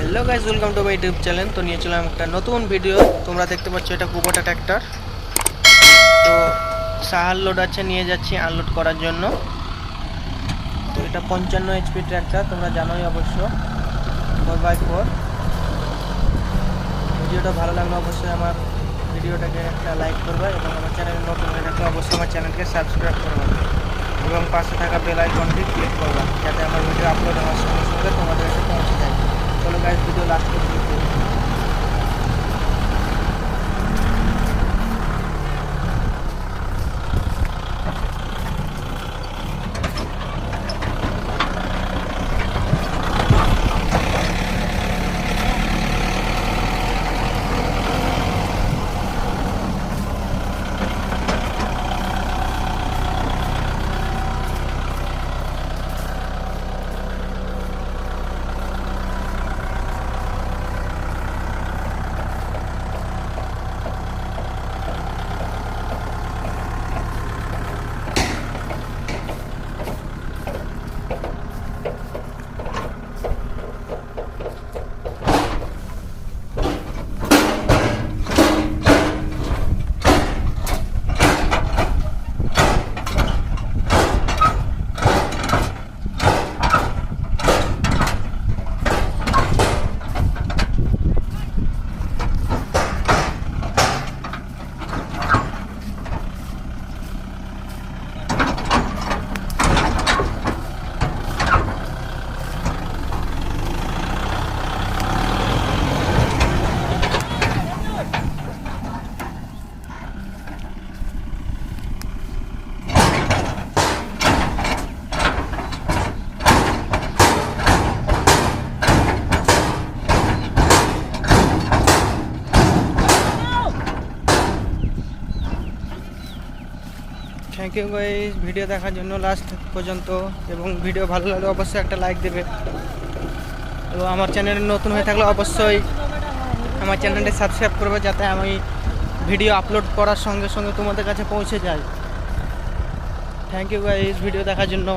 Hello guys, welcome to my YouTube channel. तो নিয়ে চলাম একটা নতুন ভিডিও। তোমরা দেখতে পাচ্ছ এটা কুবোটা ট্র্যাক্টর। তো সাহার লোড আছে, নিয়ে যাচ্ছি আনলোড করার জন্য। তো এটা 55 এইচপি ট্র্যাক্টর, তোমরা জানোই অবশ্য 4x4। ভিডিওটা ভালো লাগলে অবশ্যই আমার ভিডিওটাকে একটা লাইক করবে এবং আমার চ্যানেল নতুন হয়ে থাকলে অবশ্যই আমার চ্যানেলকে সাবস্ক্রাইব করবে এবং পাশে থাকা বেল আইকনটি ক্লিক করবে যাতে আমার ভিডিও আপলোড হওয়ার সঙ্গে সঙ্গে তোমাদের কাছে পৌঁছে যায়। চলো গাইস, ভিডিও লাস্ট পর্যন্ত দেখো। थैंक यू गाइस वीडियो देखार जन्य लास्ट पर्यन्त एवं वीडियो भालो लागले अवश्य एक लाइक देबे और आमार चैनल नतून हये थाकले अवश्य आमार चैनलटा सबस्क्राइब करबे जाते आमी भिडियो आपलोड करार संगे संगे तोमादेर काछे पौঁছে যায়। थैंक यू गाइस वीडियो देखार जन्य।